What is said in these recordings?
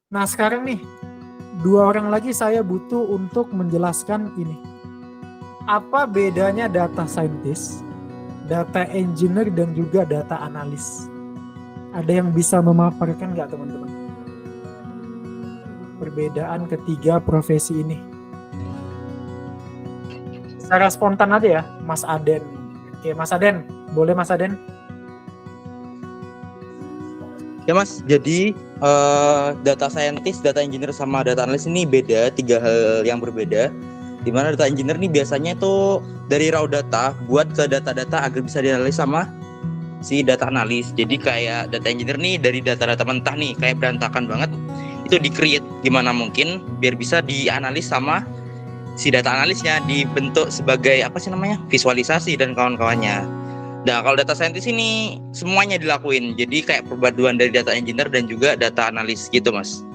Nah sekarang nih, 2 orang lagi saya butuh untuk menjelaskan ini. Apa bedanya data scientist, data engineer, dan juga data analis? Ada yang bisa memaparkan nggak teman-teman? Perbedaan ketiga profesi ini. Secara spontan aja ya, Mas Aden. Oke, Mas Aden. Boleh Mas Aden? Ya Mas, jadi data scientist, data engineer sama data analis ini beda, 3 hal yang berbeda. Dimana data engineer ini biasanya itu dari raw data buat ke data-data agar bisa dianalisis sama si data analis. Jadi kayak data engineer nih dari data-data mentah nih kayak berantakan banget, itu di-create gimana mungkin biar bisa dianalis sama si data analisnya, dibentuk sebagai apa sih namanya, visualisasi dan kawan-kawannya. Nah, kalau data scientist ini semuanya dilakuin. Jadi kayak perpaduan dari data engineer dan juga data analis gitu, Mas.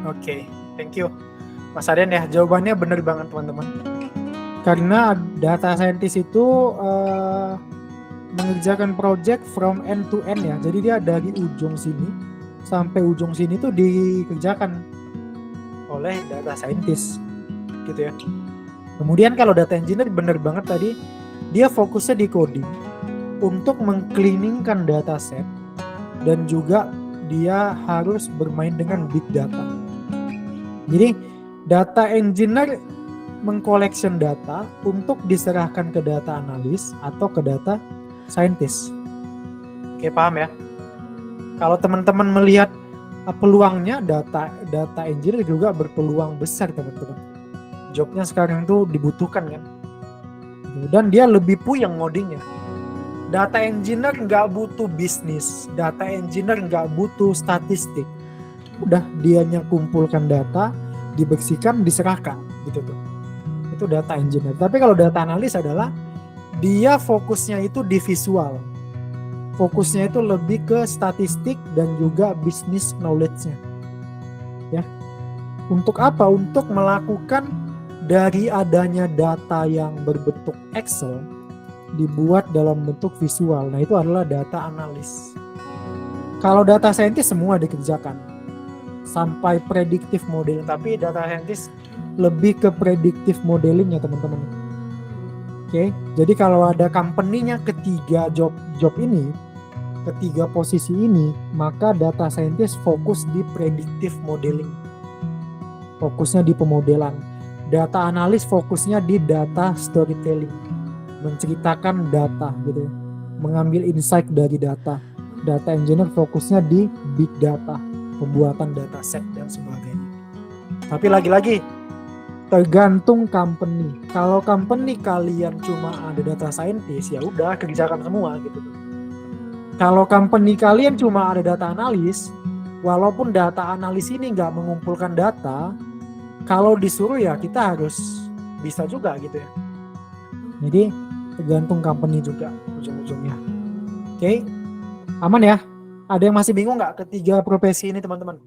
Oke, thank you. Mas Aden ya, jawabannya benar banget teman-teman. Karena data scientist itu mengerjakan project from end to end ya. Jadi dia dari ujung sini sampai ujung sini tuh dikerjakan oleh data scientist gitu ya. Kemudian kalau data engineer benar banget tadi, dia fokusnya di coding untuk mengcleaningkan dataset dan juga dia harus bermain dengan big data. Jadi data engineer mengcollection data untuk diserahkan ke data analis atau ke data scientist. Oke, paham ya? Kalau teman-teman melihat peluangnya, data engineer juga berpeluang besar teman-teman. Jobnya sekarang tuh dibutuhkan kan. Dan dia lebih puyeng ngodingnya. Data engineer nggak butuh bisnis, data engineer nggak butuh statistik. Udah dianya kumpulkan data, dibersihkan, diserahkan gitu tuh. Itu data engineer. Tapi kalau data analis adalah dia fokusnya itu di visual. Fokusnya itu lebih ke statistik dan juga business knowledge-nya. Ya. Untuk apa? Untuk melakukan dari adanya data yang berbentuk Excel dibuat dalam bentuk visual. Nah, itu adalah data analis. Kalau data scientist semua dikerjakan sampai predictive modeling, tapi data scientist lebih ke predictive modeling ya teman-teman. Oke, jadi kalau ada company-nya ketiga job ini, ketiga posisi ini, maka data scientist fokus di predictive modeling. Fokusnya di pemodelan. Data analis fokusnya di data storytelling. Menceritakan data gitu ya. Mengambil insight dari data. Data engineer fokusnya di big data, pembuatan dataset dan sebagainya. Tapi lagi-lagi tergantung company. Kalau company kalian cuma ada data scientist, ya udah kerjakan semua gitu. Kalau company kalian cuma ada data analis, walaupun data analis ini nggak mengumpulkan data, kalau disuruh ya kita harus bisa juga gitu ya. Jadi tergantung company juga ujung-ujungnya. Oke, aman ya? Ada yang masih bingung nggak ketiga profesi ini teman-teman?